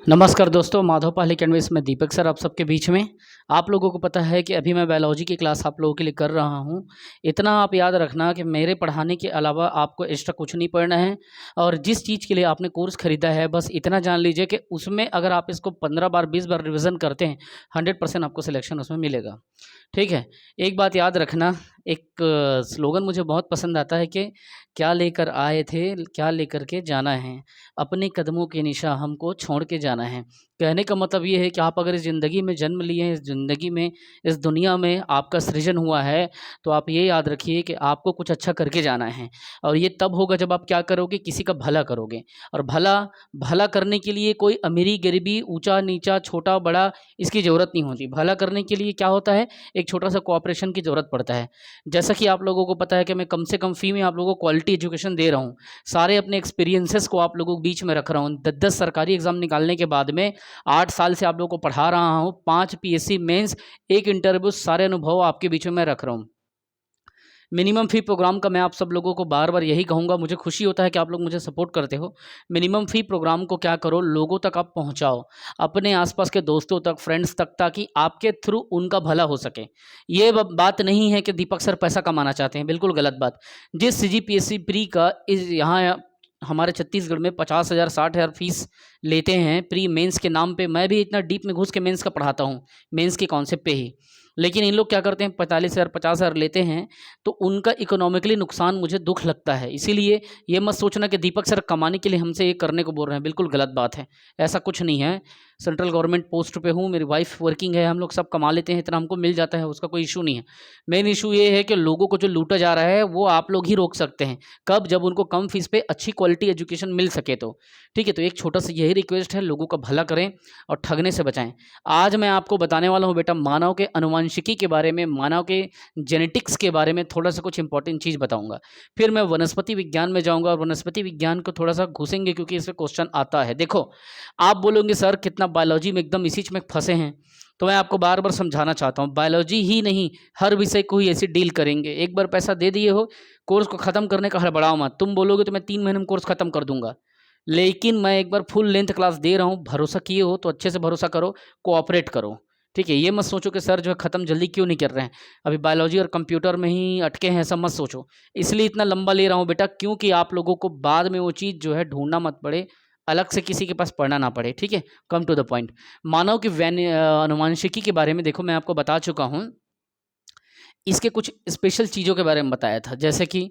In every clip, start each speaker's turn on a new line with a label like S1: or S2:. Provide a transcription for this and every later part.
S1: नमस्कार दोस्तों, माधव पाल अकेडमी में दीपक सर आप सबके बीच में। आप लोगों को पता है कि अभी मैं बायोलॉजी की क्लास आप लोगों के लिए कर रहा हूं। इतना आप याद रखना कि मेरे पढ़ाने के अलावा आपको एक्स्ट्रा कुछ नहीं पढ़ना है, और जिस चीज़ के लिए आपने कोर्स खरीदा है बस इतना जान लीजिए कि उसमें अगर आप इसको 15 बार 20 बार रिविज़न करते हैं 100% आपको सिलेक्शन उसमें मिलेगा। ठीक है? एक बात याद रखना, एक स्लोगन मुझे बहुत पसंद आता है कि क्या लेकर आए थे, क्या लेकर के जाना है, अपने कदमों के निशा हमको छोड़ के जाना है। कहने का मतलब ये है कि आप अगर इस ज़िंदगी में जन्म लिए हैं, इस ज़िंदगी में, इस दुनिया में आपका सृजन हुआ है, तो आप ये याद रखिए कि आपको कुछ अच्छा करके जाना है। और ये तब होगा जब आप क्या करोगे, किसी का भला करोगे। और भला करने के लिए कोई अमीरी-गरीबी, ऊँचा-नीचा, छोटा-बड़ा इसकी ज़रूरत नहीं होती। भला करने के लिए क्या होता है, एक छोटा-सा कोऑपरेशन की ज़रूरत पड़ता है। जैसा कि आप लोगों को पता है कि मैं कम से कम फ़ी में आप लोगों को क्वालिटी एजुकेशन दे रहा हूँ। सारे अपने एक्सपीरियंसेस को आप लोगों के बीच में रख रहा हूँ। 10-10 सरकारी एग्ज़ाम निकालने के बाद में 8 साल से आप लोगों को पढ़ा रहा हूँ। 5 पीएससी मेंस, 1 इंटरव्यू, सारे अनुभव आपके बीच में मैं रख रहा हूँ। मिनिमम फ़ी प्रोग्राम का मैं आप सब लोगों को बार-बार यही कहूँगा, मुझे खुशी होता है कि आप लोग मुझे सपोर्ट करते हो। मिनिमम फ़ी प्रोग्राम को क्या करो, लोगों तक आप पहुँचाओ, अपने आस-पास के दोस्तों तक, फ्रेंड्स तक, ताकि आपके थ्रू उनका भला हो सके। ये ब बात नहीं है कि दीपक सर पैसा कमाना चाहते हैं, बिल्कुल गलत बात। जिस सीजीपीएससी प्री का इस यहाँ हमारे छत्तीसगढ़ में 50,000 60,000 फ़ीस लेते हैं प्री मेंस के नाम पे, मैं भी इतना डीप में घुस के मेंस का पढ़ाता हूँ, मेंस के कॉन्सेप्ट पे ही। लेकिन इन लोग क्या करते हैं, 45,000 50,000 लेते हैं, तो उनका इकोनॉमिकली नुकसान मुझे दुःख लगता है। इसीलिए ये मत सोचना कि दीपक सर कमाने के लिए हमसे ये करने को बोल रहे हैं, बिल्कुल गलत बात है। ऐसा कुछ नहीं है। सेंट्रल गवर्नमेंट पोस्ट पे हूँ, मेरी वाइफ़ वर्किंग है, हम लोग सब कमा लेते हैं, इतना हमको मिल जाता है, उसका कोई इश्यू नहीं है। मेन इश्यू ये है कि लोगों को जो लूटा जा रहा है, वो आप लोग ही रोक सकते हैं। कब? जब उनको कम फ़ीस पे अच्छी क्वालिटी एजुकेशन मिल सके तो। ठीक है? तो एक छोटा-सा यही रिक्वेस्ट है, लोगों का भला करें और ठगने से बचाएँ। आज मैं आपको बताने वाला हूँ बेटा, मानव के आनुवंशिकी के बारे में, मानव के जेनेटिक्स के बारे में थोड़ा-सा कुछ इंपॉर्टेंट चीज़ बताऊँगा। फिर मैं वनस्पति विज्ञान में जाऊँगा, और वनस्पति विज्ञान को थोड़ा-सा घुसेंगे क्योंकि इसमें क्वेश्चन आता है। देखो, आप बोलोगे सर कितना बायोलॉजी में एकदम इसी में फँसे हैं, तो मैं आपको बार-बार समझाना चाहता हूँ, बायोलॉजी ही नहीं, हर विषय को ही ऐसे डील करेंगे। एक बार पैसा दे दिए हो, कोर्स को ख़त्म करने का हड़बड़ाओ मत। तुम बोलोगे तो मैं 3 महीने में कोर्स ख़त्म कर दूँगा। लेकिन मैं एक बार फुल लेंथ क्लास दे रहा हूँ, भरोसा किए हो तो अच्छे से भरोसा करो, कोऑपरेट करो। ठीक है? ये मत सोचो कि सर जो है ख़त्म जल्दी क्यों नहीं कर रहे हैं, अभी बायोलॉजी और कंप्यूटर में ही अटके हैं, ऐसा मत सोचो। इसलिए इतना लंबा ले रहा हूँ बेटा, क्योंकि आप लोगों को बाद में वो चीज़ जो है ढूँढना मत पड़े, अलग से किसी के पास पढ़ना ना पड़े। ठीक है? Come to the point. मानव की आनुवंशिकी के बारे में देखो, मैं आपको बता चुका हूँ। इसके कुछ स्पेशल चीज़ों के बारे में बताया था, जैसे कि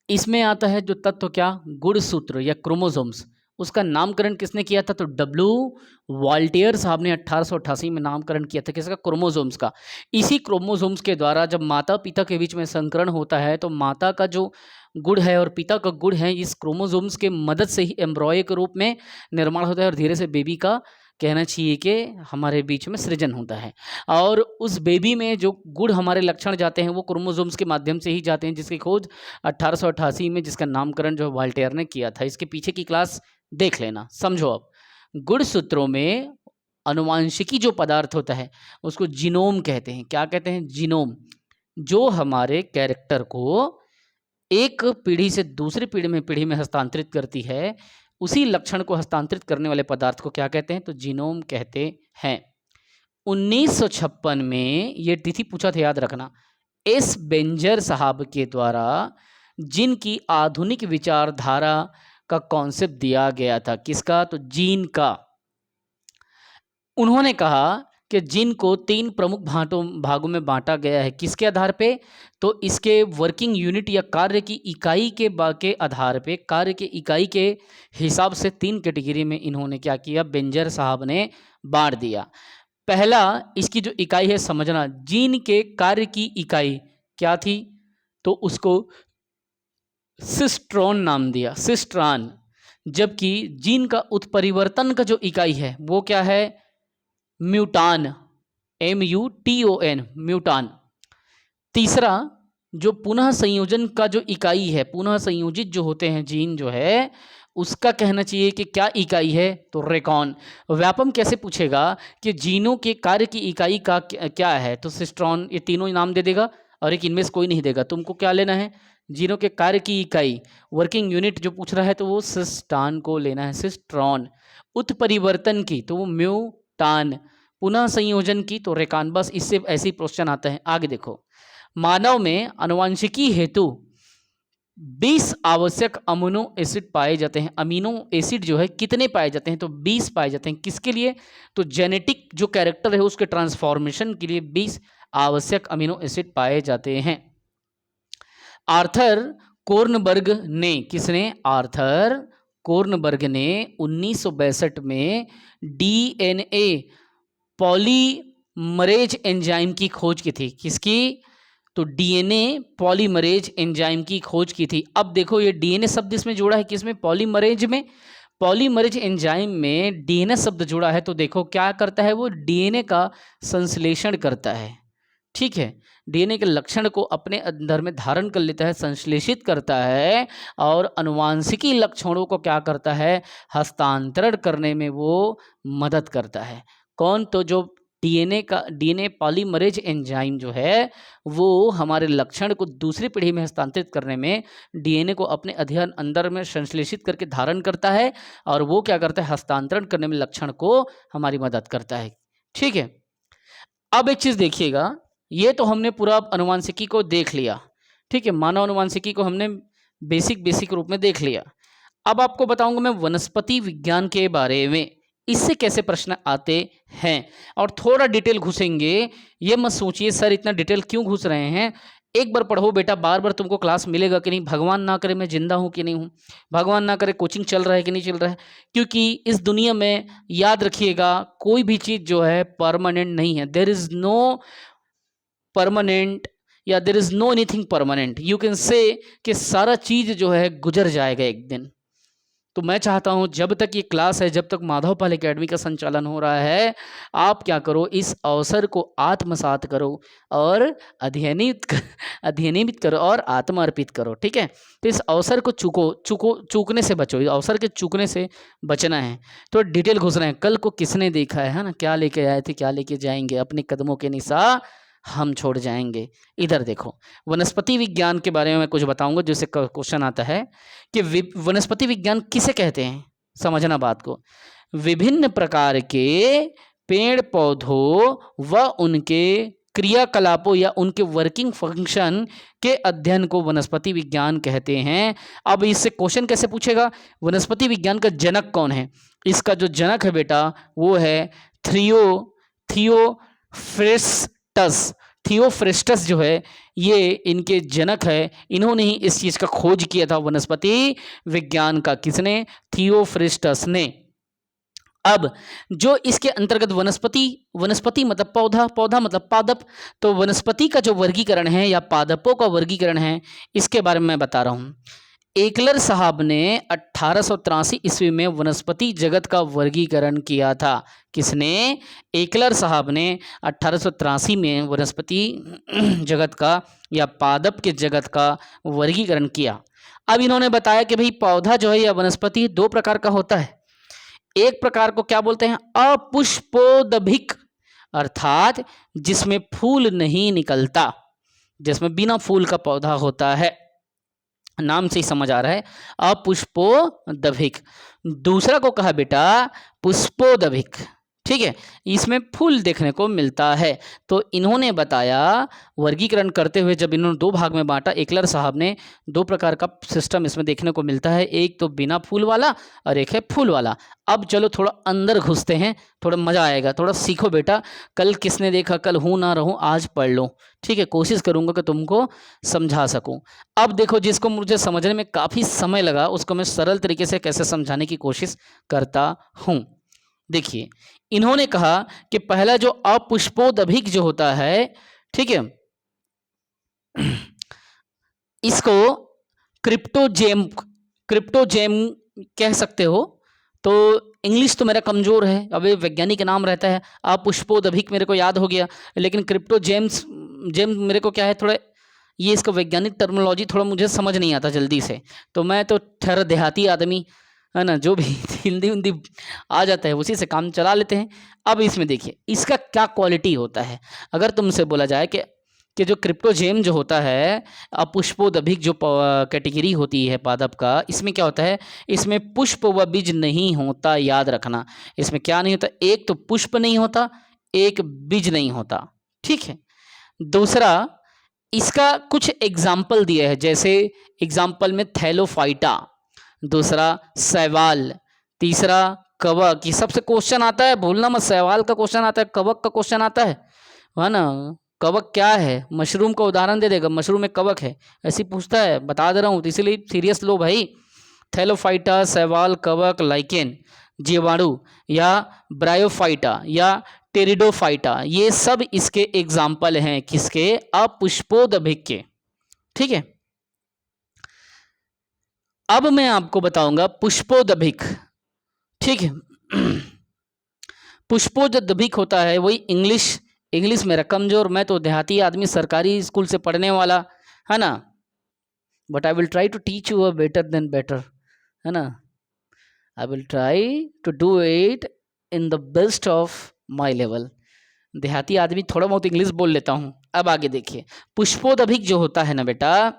S1: इसमें आता है जो तत्व, क्या, गुणसूत्र या क्रोमोसोम्स। उसका नामकरण किसने किया था? तो डब्ल्यू वॉल्टियर साहब ने 1888 में नामकरण किया था, किसका? क्रोमोसोम्स का। इसी क्रोमोसोम्स के द्वारा जब माता पिता के बीच में संकरण होता है, तो माता का जो गुण है और पिता का गुण है, इस क्रोमोसोम्स के मदद से ही एम्ब्रॉय के रूप में निर्माण होता है, और धीरे से बेबी का कहना चाहिए कि हमारे बीच में सृजन होता है। और उस बेबी में जो गुण हमारे लक्षण जाते हैं, वो क्रोमोसोम्स के माध्यम से ही जाते हैं, जिसकी खोज 1888 में, जिसका नामकरण जो वॉल्टेयर ने किया था। इसके पीछे की क्लास देख लेना, समझो अब। गुणसूत्रों में आनुवंशिकी जो पदार्थ होता है, उसको जीनोम कहते हैं। क्या कहते हैं? जीनोम। जो हमारे कैरेक्टर को एक पीढ़ी से दूसरी पीढ़ी में हस्तांतरित करती है, उसी लक्षण को हस्तांतरित करने वाले पदार्थ को क्या कहते हैं? तो जीनोम कहते हैं। 1956 में ये तिथि पूछा था, याद रखना। एस बेंजर साहब के द्वारा जिनकी आधुनिक विचारधारा का कॉन्सेप्ट दिया गया था, किसका? तो जीन का। उन्होंने कहा कि जीन को 3 प्रमुख भागों में बांटा गया है। किसके आधार पे? तो इसके वर्किंग यूनिट या कार्य की इकाई के आधार पे, कार्य की इकाई के हिसाब से 3 कैटेगरी में इन्होंने क्या किया, बेंजर साहब ने बांट दिया। पहला, इसकी जो इकाई है समझना, जीन के कार्य की इकाई क्या थी? तो उसको सिस्ट्रॉन नाम दिया, सिस्ट्रान। जबकि जीन का उत्परिवर्तन का जो इकाई है वो क्या है? म्यूटान, MUTON, म्यूटान। तीसरा, जो पुनः संयोजन का जो इकाई है, पुनः संयोजित जो होते हैं जीन जो है, उसका कहना चाहिए कि क्या इकाई है? तो रेकॉन। व्यापम कैसे पूछेगा कि जीनों के कार्य की इकाई का क्या है? तो सिस्ट्रॉन। ये तीनों नाम दे देगा, और एक इनमें से कोई नहीं देगा। तुमको क्या लेना है? जीनों के कार्य की इकाई, वर्किंग यूनिट जो पूछ रहा है, तो वो सिस्टान को लेना है, सिस्ट्रॉन। उत्परिवर्तन की तो वो म्यूटान, पुनः संयोजन की तो रेकान। बस इससे ऐसे ही क्वेश्चन आता है। आगे देखो, मानव में आनुवंशिकी हेतु 20 आवश्यक अमीनो एसिड पाए जाते हैं। अमीनो एसिड जो है कितने पाए जाते हैं? तो 20 पाए जाते हैं। किसके लिए? तो जेनेटिक जो कैरेक्टर है उसके ट्रांसफॉर्मेशन के लिए 20 आवश्यक अमीनो एसिड पाए जाते हैं। आर्थर कोर्नबर्ग ने, किसने? आर्थर कोर्नबर्ग ने 1962 में डीएनए पॉलीमरेज एंजाइम की खोज की थी। किसकी? तो डीएनए पॉलीमरेज एंजाइम की खोज की थी। अब देखो ये डीएनए शब्द इसमें जोड़ा है, किसमें? पॉलीमरेज में। पॉलीमरेज एंजाइम में डीएनए शब्द जुड़ा है तो देखो क्या करता है, वो डीएनए का संश्लेषण करता है। ठीक है, डीएनए के लक्षण को अपने अंदर में धारण कर लेता है, संश्लेषित करता है और आनुवांशिकी लक्षणों को क्या करता है? हस्तांतरण करने में वो मदद करता है। कौन? तो जो डीएनए पॉलीमरेज एंजाइम जो है वो हमारे लक्षण को दूसरी पीढ़ी में हस्तांतरित करने में, डीएनए को अपने अध्ययन अंदर में संश्लेषित करके धारण करता है और वो क्या करता है? हस्तांतरण करने में लक्षण को हमारी मदद करता है। ठीक है, अब एक चीज देखिएगा, ये तो हमने पूरा आनुवंशिकी को देख लिया। ठीक है, मानव आनुवंशिकी को हमने बेसिक रूप में देख लिया। अब आपको बताऊंगा मैं वनस्पति विज्ञान के बारे में, इससे कैसे प्रश्न आते हैं और थोड़ा डिटेल घुसेंगे। ये मत सोचिए सर इतना डिटेल क्यों घुस रहे हैं, एक बार पढ़ो बेटा, बार बार तुमको क्लास मिलेगा कि नहीं, भगवान ना करे मैं जिंदा हूं कि नहीं हूं, भगवान ना करे कोचिंग चल रहा है कि नहीं चल रहा है। क्योंकि इस दुनिया में याद रखिएगा कोई भी चीज जो है परमानेंट नहीं है। देयर इज नो परमानेंट या there is no anything permanent, you can say कि सारा चीज जो है गुजर जाएगा एक दिन। तो मैं चाहता हूं जब तक ये क्लास है, जब तक माधव पाल एकेडमी का संचालन हो रहा है, आप क्या करो, इस अवसर को आत्मसात करो और अध्ययनित करो और आत्मा अर्पित करो। ठीक है, तो इस अवसर को चूकने से बचो, इस अवसर के चूकने से बचना है। तो डिटेल घुस रहे हैं, कल को किसने देखा है ना, क्या लेके आए थे क्या लेके जाएंगे, अपने कदमों के निशान हम छोड़ जाएंगे। इधर देखो, वनस्पति विज्ञान के बारे में मैं कुछ बताऊंगा जिससे क्वेश्चन आता है कि वनस्पति विज्ञान किसे कहते हैं। समझना बात को, विभिन्न प्रकार के पेड़ पौधों व उनके क्रियाकलापों या उनके वर्किंग फंक्शन के अध्ययन को वनस्पति विज्ञान कहते हैं। अब इससे क्वेश्चन कैसे पूछेगा, वनस्पति विज्ञान का जनक कौन है? इसका जो जनक है बेटा वो है थियोफ्रेस्टस जो है ये इनके जनक है। इन्होंने ही इस चीज का खोज किया था वनस्पति विज्ञान का। किसने? थियोफ्रेस्टस ने। अब जो इसके अंतर्गत वनस्पति मतलब पौधा मतलब पादप, तो वनस्पति का जो वर्गीकरण है या पादपों का वर्गीकरण है इसके बारे में मैं बता रहा हूं। एकलर साहब ने 1883 ईस्वी में वनस्पति जगत का वर्गीकरण किया था। किसने? एकलर साहब ने 1883 में वनस्पति जगत का या पादप के जगत का वर्गीकरण किया। अब इन्होंने बताया कि भाई पौधा जो है या वनस्पति दो प्रकार का होता है। एक प्रकार को क्या बोलते हैं? अपुष्पोदभिक, अर्थात जिसमें फूल नहीं निकलता, जिसमें बिना फूल का पौधा होता है, नाम से ही समझ आ रहा है अपुष्पोदभिक। दूसरा को कहा बेटा पुष्पोदभिक। ठीक है, इसमें फूल देखने को मिलता है। तो इन्होंने बताया वर्गीकरण करते हुए, जब इन्होंने दो भाग में बांटा, एकलर साहब ने, दो प्रकार का सिस्टम इसमें देखने को मिलता है, एक तो बिना फूल वाला और एक है फूल वाला। अब चलो थोड़ा अंदर घुसते हैं, थोड़ा मजा आएगा, थोड़ा सीखो बेटा। कल किसने देखा, कल हूं ना रहूं, आज पढ़ लो। ठीक है, कोशिश करूंगा कि तुमको समझा सकूं। अब देखो, जिसको मुझे समझने में काफी समय लगा उसको मैं सरल तरीके से कैसे समझाने की कोशिश करता हूं। देखिए, इन्होंने कहा कि पहला जो अपुष्पोदभिक जो होता है, ठीक है, इसको क्रिप्टोजेम कह सकते हो। तो इंग्लिश तो मेरा कमजोर है, अब ये वैज्ञानिक नाम रहता है, अपुष्पोदभिक मेरे को याद हो गया, लेकिन क्रिप्टोजेम मेरे को क्या है, थोड़ा ये इसका वैज्ञानिक टर्मिनोलॉजी थोड़ा मुझे समझ नहीं आता जल्दी से। तो मैं तो ठहर देहाती आदमी है ना, जो भी हिंदी आ जाता है उसी से काम चला लेते हैं। अब इसमें देखिए इसका क्या क्वालिटी होता है। अगर तुमसे बोला जाए कि कि जो क्रिप्टोजेम जो होता है, अपुष्पोदभिक जो कैटेगरी होती है पादप का, इसमें क्या होता है, इसमें पुष्प व बीज नहीं होता, याद रखना। इसमें क्या नहीं होता, एक तो पुष्प नहीं होता, एक बीज नहीं होता, ठीक है। दूसरा, इसका कुछ एग्जाम्पल दिया है, जैसे एग्जाम्पल में थैलोफाइटा, दूसरा शैवाल, तीसरा कवक। ये सबसे क्वेश्चन आता है, भूलना मत, शैवाल का क्वेश्चन आता है, कवक का क्वेश्चन आता है ना। कवक क्या है, मशरूम का उदाहरण दे देगा, मशरूम में कवक है, ऐसी पूछता है, बता दे रहा हूँ, तो इसीलिए सीरियस लो भाई। थैलोफाइटा, शैवाल, कवक, लाइकेन, जीवाणु या ब्रायोफाइटा या टेरिडोफाइटा, ये सब इसके एग्जाम्पल हैं, किसके, अपुष्पोदभिक के, ठीक है। अब मैं आपको बताऊंगा पुष्पोदभिक, ठीक है। पुष्पोदभिक होता है वही इंग्लिश मेरा कमजोर, मैं तो देहाती आदमी, सरकारी स्कूल से पढ़ने वाला, है ना। But I will try to teach you a better than better, है ना। I will try to do it in the best of my level. देहाती आदमी, थोड़ा बहुत इंग्लिश बोल लेता हूं। अब आगे देखिए, पुष्पोदभिक जो होता है ना बेटा,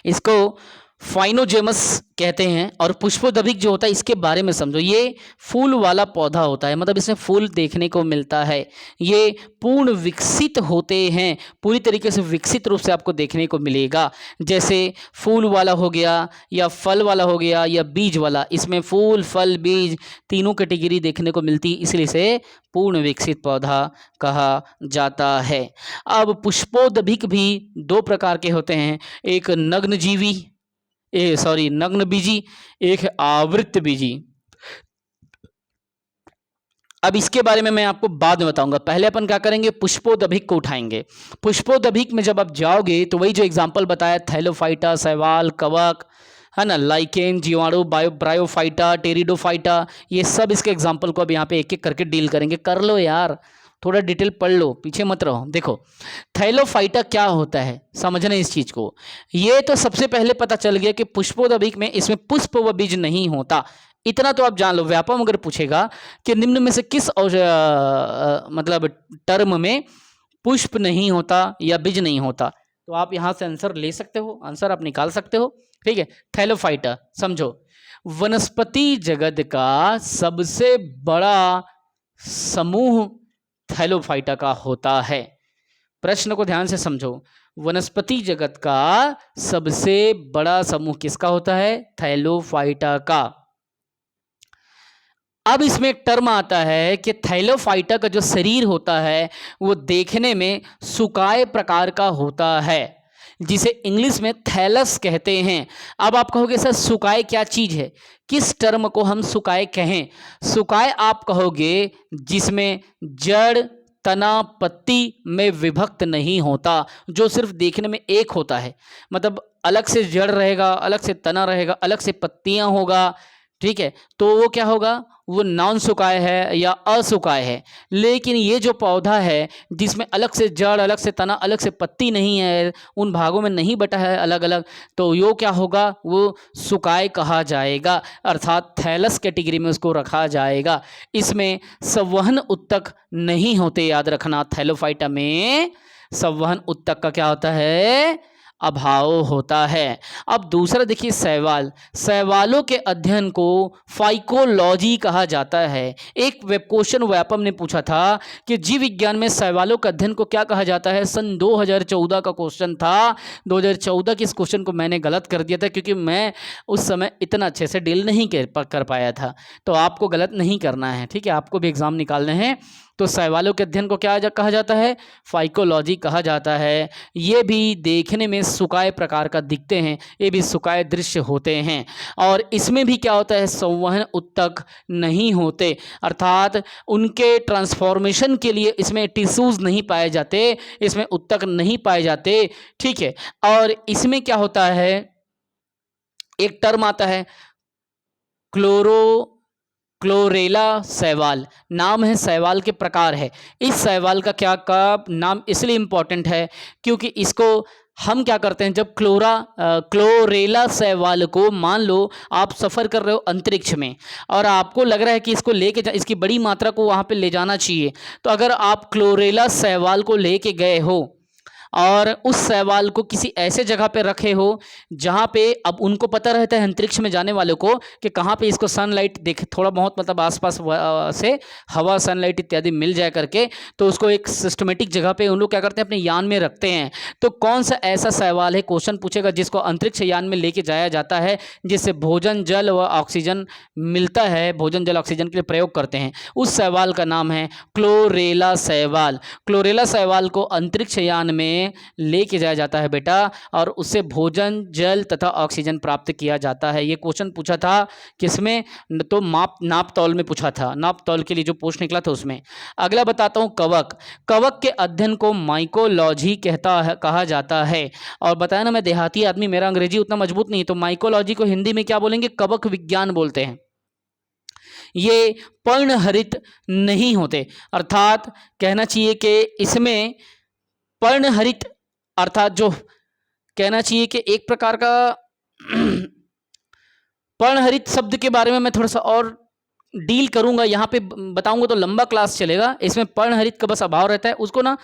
S1: इसको फाइनोजेमस कहते हैं। और पुष्पोदभिक जो होता है, इसके बारे में समझो, ये फूल वाला पौधा होता है, मतलब इसमें फूल देखने को मिलता है। ये पूर्ण विकसित होते हैं, पूरी तरीके से विकसित रूप से आपको देखने को मिलेगा। जैसे फूल वाला हो गया, या फल वाला हो गया, या बीज वाला, इसमें फूल, फल, बीज तीनों कैटेगरी देखने को मिलती है, इसलिए इसे पूर्ण विकसित पौधा कहा जाता है। अब पुष्पोदभिक भी दो प्रकार के होते हैं, एक नग्नजीवी, नग्न बीजी, एक आवृत बीजी। अब इसके बारे में मैं आपको बाद में बताऊंगा, पहले अपन क्या करेंगे, पुष्पोदभिक को उठाएंगे। पुष्पोदभिक में जब आप जाओगे तो वही जो एग्जांपल बताया, थैलोफाइटा, शैवाल, कवक, है ना, लाइकेन, जीवाणु, ब्रायोफाइटा, टेरिडोफाइटा, ये सब इसके एग्जाम्पल को अब यहाँ पे एक एक करके डील करेंगे। कर लो यार, थोड़ा डिटेल पढ़ लो, पीछे मत रहो। देखो थैलोफाइटा क्या होता है, समझना इस चीज को। ये तो सबसे पहले पता चल गया कि पुष्पोदभिक में इसमें पुष्प व बीज नहीं होता, इतना तो आप जान लो। व्यापम अगर पूछेगा कि निम्न में से किस मतलब टर्म में पुष्प नहीं होता या बीज नहीं होता, तो आप यहां से आंसर ले सकते हो, आंसर आप निकाल सकते हो, ठीक है। थैलोफाइटा समझो, वनस्पति जगत का सबसे बड़ा समूह थैलोफाइटा का होता है। प्रश्न को ध्यान से समझो, वनस्पति जगत का सबसे बड़ा समूह किसका होता है, थैलोफाइटा का। अब इसमें एक टर्म आता है कि थैलोफाइटा का जो शरीर होता है वो देखने में सुकाए प्रकार का होता है, जिसे इंग्लिश में थैलस कहते हैं। अब आप कहोगे सर सुकाए क्या चीज है, किस टर्म को हम सुकाए कहें। सुकाए आप कहोगे जिसमें जड़, तना, पत्ती में विभक्त नहीं होता, जो सिर्फ देखने में एक होता है, मतलब अलग से जड़ रहेगा, अलग से तना रहेगा, अलग से पत्तियां होगा, ठीक है, तो वो क्या होगा, वो नॉन सुकाय है या असुकाय है। लेकिन ये जो पौधा है जिसमें अलग से जड़, अलग से तना, अलग से पत्ती नहीं है, उन भागों में नहीं बटा है अलग अलग, तो यो क्या होगा, वो सुकाय कहा जाएगा, अर्थात थैलस कैटेगरी में उसको रखा जाएगा। इसमें संवहन उत्तक नहीं होते, याद रखना, थैलोफाइटा में संवहन उत्तक का क्या होता है, अभाव होता है। अब दूसरा देखिए शैवाल, शैवालों के अध्ययन को फाइकोलॉजी कहा जाता है। एक वेब क्वेश्चन व्यापम ने पूछा था कि जीव विज्ञान में शैवालों के अध्ययन को क्या कहा जाता है, सन 2014 का क्वेश्चन था। 2014 के इस क्वेश्चन को मैंने गलत कर दिया था, क्योंकि मैं उस समय इतना अच्छे से डील नहीं कर पाया था, तो आपको गलत नहीं करना है, ठीक है, आपको भी एग्जाम निकालने हैं। तो शैवालों के अध्ययन को क्या कहा जाता है, फाइकोलॉजी कहा जाता है। ये भी देखने में सुकाय प्रकार का दिखते हैं, ये भी सुकाय दृश्य होते हैं। और इसमें भी क्या होता है, संवहन उत्तक नहीं होते, अर्थात उनके ट्रांसफॉर्मेशन के लिए इसमें टिश्यूज नहीं पाए जाते, इसमें उत्तक नहीं पाए जाते, ठीक है। और इसमें क्या होता है, एक टर्म आता है क्लोरेला शैवाल, नाम है, शैवाल के प्रकार है। इस शैवाल का क्या का नाम इसलिए इम्पोर्टेंट है क्योंकि इसको हम क्या करते हैं, जब क्लोरेला शैवाल को, मान लो आप सफ़र कर रहे हो अंतरिक्ष में और आपको लग रहा है कि इसको लेके इसकी बड़ी मात्रा को वहाँ पे ले जाना चाहिए, तो अगर आप क्लोरेला शैवाल को लेके गए हो और उस शैवाल को किसी ऐसे जगह पे रखे हो जहाँ पे अब उनको पता रहता है अंतरिक्ष में जाने वालों को कि कहाँ पे इसको सनलाइट देख थोड़ा बहुत मतलब आसपास से हवा सनलाइट इत्यादि मिल जाए करके, तो उसको एक सिस्टमेटिक जगह पे उन लोग क्या करते हैं अपने यान में रखते हैं। तो कौन सा ऐसा शैवाल है, क्वेश्चन पूछेगा, जिसको अंतरिक्ष यान में लेके जाया जाता है, जिससे भोजन जल व ऑक्सीजन मिलता है, भोजन जल ऑक्सीजन के लिए प्रयोग करते हैं। उस शैवाल का नाम है क्लोरेला शैवाल। क्लोरेला शैवाल को अंतरिक्ष यान में लेके जाया जाता है बेटा, और उससे भोजन जल तथा ऑक्सीजन प्राप्त किया जाता है। ये क्वेश्चन पूछा था किसमें, तो नाप तौल में पूछा था, नाप तौल के लिए जो पोस्ट निकला था उसमें। अगला बताता हूँ कवक। कवक के अध्ययन को माइकोलॉजी कहा जाता है। और बताया ना मैं देहाती आदमी, मेरा अंग्रेजी उतना मजबूत नहीं, तो माइकोलॉजी को हिंदी में क्या बोलेंगे, कवक विज्ञान बोलते हैं। ये पर्णहरित नहीं होते, अर्थात कहना चाहिए कि इसमें पर्णहरित अर्थात जो कहना चाहिए कि एक प्रकार का पर्णहरित शब्द के बारे में मैं थोड़ा सा और डील करूंगा, यहाँ पे बताऊंगा तो लंबा क्लास चलेगा। इसमें पर्णहरित का बस अभाव रहता है, उसको ना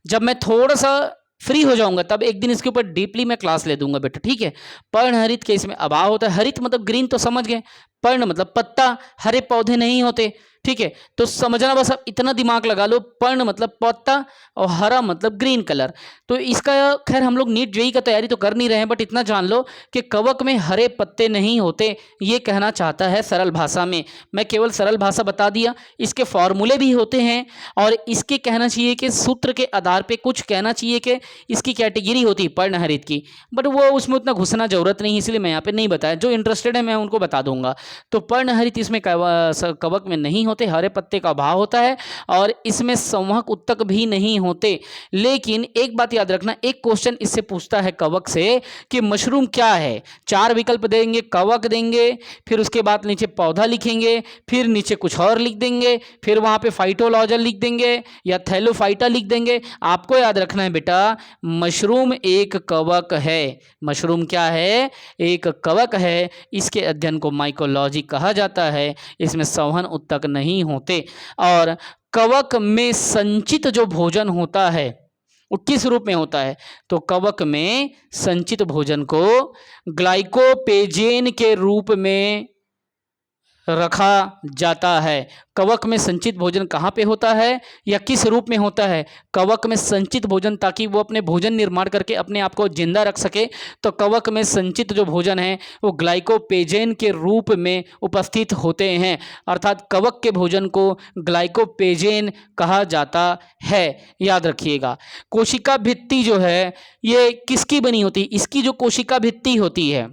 S1: जब मैं थोड़ा सा फ्री हो जाऊंगा तब एक दिन इसके ऊपर डीपली मैं क्लास ले दूंगा बेटा, ठीक है। पर्णहरित के इसमें अभाव होता है। हरित मतलब ग्रीन तो समझ गए, पर्ण मतलब पत्ता, हरे पौधे नहीं होते, ठीक है। तो समझना बस, अब इतना दिमाग लगा लो, पर्ण मतलब पत्ता और हरा मतलब ग्रीन कलर। तो इसका खैर हम लोग नीट जेईई का तैयारी तो कर नहीं रहे हैं, बट इतना जान लो कि कवक में हरे पत्ते नहीं होते, ये कहना चाहता है सरल भाषा में। मैं केवल सरल भाषा बता दिया, इसके फॉर्मूले भी होते हैं और इसके कहना चाहिए कि सूत्र के आधार पर कुछ कहना चाहिए कि इसकी कैटेगरी होती है पर्णहरित की, बट वो उसमें उतना घुसना जरूरत नहीं, इसलिए मैं यहाँ पे नहीं बताया। जो इंटरेस्टेड है मैं उनको बता दूंगा। तो पर्णहरित इसमें कवक में नहीं होते, हरे पत्ते का अभाव होता है और इसमें संवहक उत्तक भी नहीं होते। लेकिन एक बात याद रखना, एक क्वेश्चन इससे पूछता है कवक से कि मशरूम क्या है। 4 विकल्प देंगे, कवक देंगे, फिर उसके बाद नीचे पौधा लिखेंगे, फिर नीचे कुछ और लिख देंगे, फिर वहां पे फाइटोलॉजल लिख देंगे या थैलोफाइटा लिख देंगे। आपको याद रखना है बेटा, मशरूम एक कवक है। मशरूम क्या है, एक कवक है। इसके अध्ययन को माइकोलॉजी कहा जाता है। इसमें संवहन उत्तक नहीं होते। और कवक में संचित जो भोजन होता है वो किस रूप में होता है, तो कवक में संचित भोजन को ग्लाइकोपेजेन के रूप में रखा जाता है। कवक में संचित भोजन कहाँ पे होता है या किस रूप में होता है, कवक में संचित भोजन, ताकि वो अपने भोजन निर्माण करके अपने आप को जिंदा रख सके। तो कवक में संचित जो भोजन है वो ग्लाइकोपेजेन के रूप में उपस्थित होते हैं, अर्थात कवक के भोजन को ग्लाइकोपेजेन कहा जाता है। याद रखिएगा। कोशिका भित्ति जो है ये किसकी बनी होती है, इसकी जो कोशिका भित्ति होती है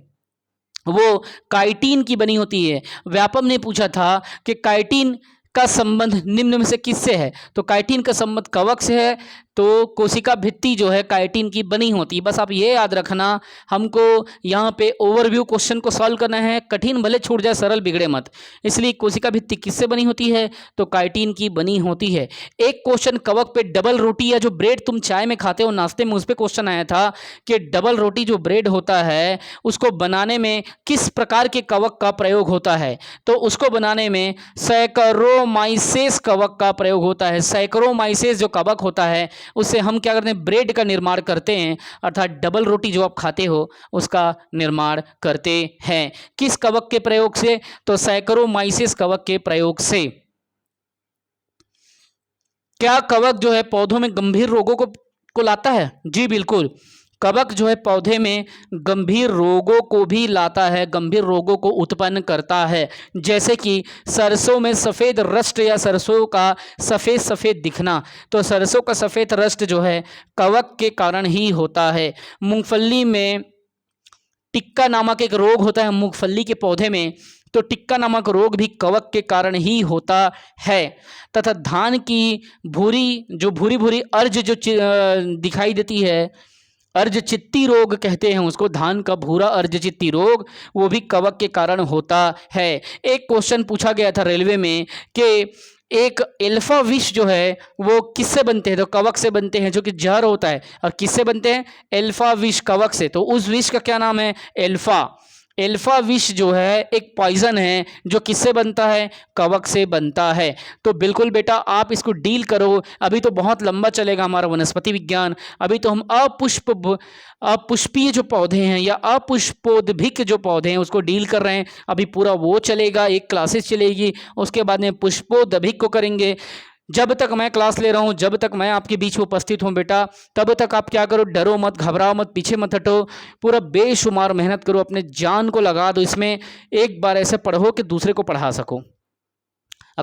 S1: वो काइटिन की बनी होती है। व्यापम ने पूछा था कि काइटिन का संबंध निम्न में से किससे है, तो काइटिन का संबंध कवक से है। तो कोशिका भित्ति जो है काइटिन की बनी होती है। बस आप ये याद रखना, हमको यहाँ पे ओवरव्यू क्वेश्चन को सॉल्व करना है, कठिन भले छूट जाए सरल बिगड़े मत। इसलिए कोशिका भित्ति किससे बनी होती है, तो काइटिन की बनी होती है। एक क्वेश्चन कवक पे डबल रोटी या जो ब्रेड तुम चाय में खाते हो नाश्ते में, उस पर क्वेश्चन आया था कि डबल रोटी जो ब्रेड होता है उसको बनाने में किस प्रकार के कवक का प्रयोग होता है, तो उसको बनाने में सैकरोमाइसेस कवक का प्रयोग होता है। सैकरोमाइसेस जो कवक होता है उससे हम क्या करते हैं, ब्रेड का निर्माण करते हैं, अर्थात डबल रोटी जो आप खाते हो उसका निर्माण करते हैं। किस कवक के प्रयोग से, तो सैकरोमाइसेस कवक के प्रयोग से। क्या कवक जो है पौधों में गंभीर रोगों को लाता है, जी बिल्कुल। कवक जो है पौधे में गंभीर रोगों को भी लाता है, गंभीर रोगों को उत्पन्न करता है। जैसे कि सरसों में सफ़ेद रस्ट या सरसों का सफ़ेद सफ़ेद दिखना, तो सरसों का सफ़ेद रस्ट जो है कवक के कारण ही होता है। मूंगफली में टिक्का नामक एक रोग होता है मूंगफली के पौधे में, तो टिक्का नामक रोग भी कवक के कारण ही होता है। तथा धान की भूरी भूरी अर्ज जो दिखाई देती है, अर्धचित्ती रोग कहते हैं उसको, धान का भूरा अर्धचित्ती रोग, वो भी कवक के कारण होता है। एक क्वेश्चन पूछा गया था रेलवे में कि एक एल्फा विष जो है वो किससे बनते हैं, तो कवक से बनते हैं, जो कि जहर होता है। और किससे बनते हैं, एल्फा विष कवक से। तो उस विष का क्या नाम है, एल्फा। एल्फा विष जो है एक पॉइजन है जो किससे बनता है, कवक से बनता है। तो बिल्कुल बेटा आप इसको डील करो। अभी तो बहुत लंबा चलेगा हमारा वनस्पति विज्ञान। अभी तो हम अपुष्पीय जो पौधे हैं या अपुष्पोद्भिक जो पौधे हैं उसको डील कर रहे हैं। अभी पूरा वो चलेगा, एक क्लासेस चलेगी, उसके बाद में पुष्पोद्भिक को करेंगे। जब तक मैं क्लास ले रहा हूँ, जब तक मैं आपके बीच में उपस्थित हूँ बेटा, तब तक आप क्या करो, डरो मत, घबराओ मत, पीछे मत हटो, पूरा बेशुमार मेहनत करो, अपने जान को लगा दो इसमें। एक बार ऐसे पढ़ो कि दूसरे को पढ़ा सको।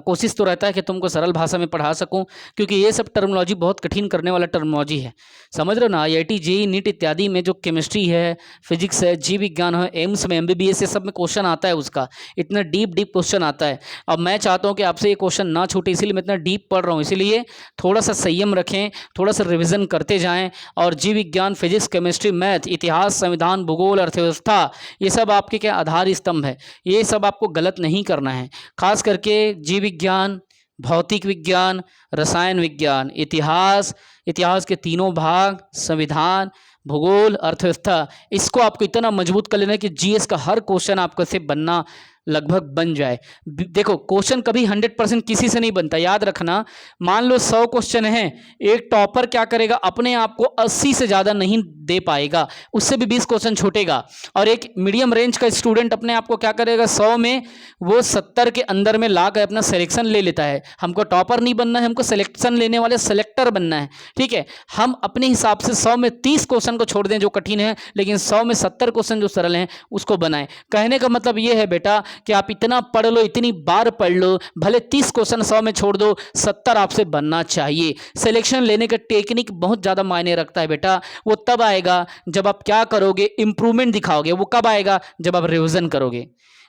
S1: कोशिश तो रहता है कि तुमको सरल भाषा में पढ़ा सकूं, क्योंकि ये सब टर्मिनोलॉजी बहुत कठिन करने वाला टर्मिनोलॉजी है, समझ रहे हो ना। IIT JEE नीट इत्यादि में जो केमिस्ट्री है, फिजिक्स है, जीव विज्ञान है, एम्स में MBBS, ये सब में क्वेश्चन आता है उसका, इतना डीप क्वेश्चन आता है। अब मैं चाहता हूँ कि आपसे ये क्वेश्चन ना छूटे, इसीलिए मैं इतना डीप पढ़ रहा हूँ। इसीलिए थोड़ा सा संयम रखें, थोड़ा सा रिविजन करते जाएँ। और जीव विज्ञान, फिजिक्स, केमिस्ट्री, मैथ, इतिहास, संविधान, भूगोल, अर्थव्यवस्था, ये सब आपके क्या आधार स्तंभ है, ये सब आपको गलत नहीं करना है। खास करके जीव विज्ञान, भौतिक विज्ञान, रसायन विज्ञान, इतिहास के तीनों भाग, संविधान, भूगोल, अर्थव्यवस्था, इसको आपको इतना मजबूत कर लेना है कि GS का हर क्वेश्चन आपको से बनना लगभग बन जाए। देखो क्वेश्चन कभी 100% किसी से नहीं बनता, याद रखना। मान लो 100 क्वेश्चन हैं, एक टॉपर क्या करेगा, अपने आप को 80 से ज़्यादा नहीं दे पाएगा, उससे भी 20 क्वेश्चन छूटेगा। और एक मीडियम रेंज का स्टूडेंट अपने आप को क्या करेगा, 100 में वो 70 के अंदर में ला कर अपना सिलेक्शन ले लेता है। हमको टॉपर नहीं बनना है, हमको सिलेक्शन लेने वाले सेलेक्टर बनना है, ठीक है। हम अपने हिसाब से 100 में 30 क्वेश्चन को छोड़ दें जो कठिन है, लेकिन 100 में 70 क्वेश्चन जो सरल हैं उसको बनाएं। कहने का मतलब ये है बेटा कि आप इतना पढ़ लो, इतनी बार पढ़ लो, भले 30 क्वेश्चन 100 में छोड़ दो, 70 आपसे बनना चाहिए। सिलेक्शन लेने का टेक्निक बहुत ज़्यादा मायने रखता है बेटा। वो तब आएगा जब आप क्या करोगे, इंप्रूवमेंट दिखाओगे। वो कब आएगा, जब आप रिवीजन करोगे।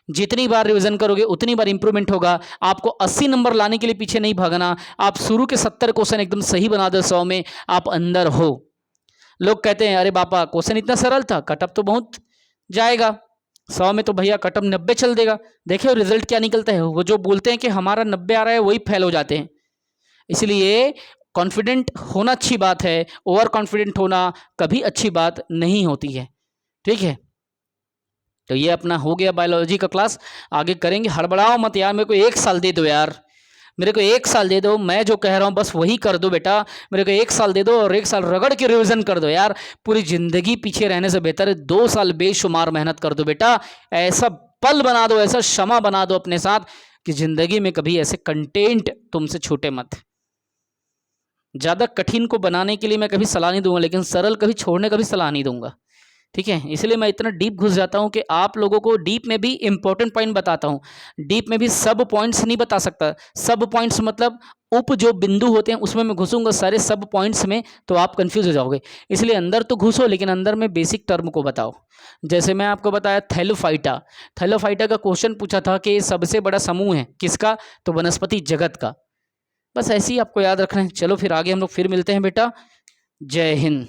S1: जितनी बार रिवीजन करोगे उतनी बार इंप्रूवमेंट होगा। आपको 80 नंबर लाने के लिए पीछे नहीं भागना। आप शुरू के 70 क्वेश्चन एकदम सही बना दो, 100 में आप अंदर हो। लोग कहते हैं अरे बापा क्वेश्चन इतना सरल था, कटअप तो बहुत जाएगा, 100 में तो भैया कटअप 90 चल देगा। देखिए रिजल्ट क्या निकलता है, वो जो बोलते हैं कि हमारा 90 आ रहा है वही फेल हो जाते हैं। इसलिए कॉन्फिडेंट होना अच्छी बात है, ओवर कॉन्फिडेंट होना कभी अच्छी बात नहीं होती है, ठीक है। तो ये अपना हो गया बायोलॉजी का क्लास, आगे करेंगे। हड़बड़ाओ मत यार, मेरे को 1 साल दे दो यार, मेरे को 1 साल दे दो। मैं जो कह रहा हूँ बस वही कर दो बेटा, मेरे को 1 साल दे दो और 1 साल रगड़ के रिवीजन कर दो यार। पूरी जिंदगी पीछे रहने से बेहतर है 2 साल बेशुमार मेहनत कर दो बेटा। ऐसा पल बना दो, ऐसा क्षमा बना दो अपने साथ कि जिंदगी में कभी ऐसे कंटेंट तुमसे छूटे मत। ज़्यादा कठिन को बनाने के लिए मैं कभी सलाह नहीं दूंगा, लेकिन सरल कभी छोड़ने का भी सलाह नहीं दूंगा, ठीक है। इसलिए मैं इतना डीप घुस जाता हूं कि आप लोगों को डीप में भी इंपॉर्टेंट पॉइंट बताता हूं, डीप में भी सब पॉइंट्स नहीं बता सकता। सब पॉइंट्स मतलब उप जो बिंदु होते हैं उसमें मैं घुसूंगा सारे सब पॉइंट्स में, तो आप कंफ्यूज हो जाओगे। इसलिए अंदर तो घुसो, लेकिन अंदर में बेसिक टर्म को बताओ। जैसे मैं आपको बताया थैलोफाइटा, थैलोफाइटा का क्वेश्चन पूछा था कि सबसे बड़ा समूह है किसका, तो वनस्पति जगत का। बस ऐसे ही आपको याद रखना है। चलो फिर आगे हम लोग फिर मिलते हैं बेटा। जय हिंद।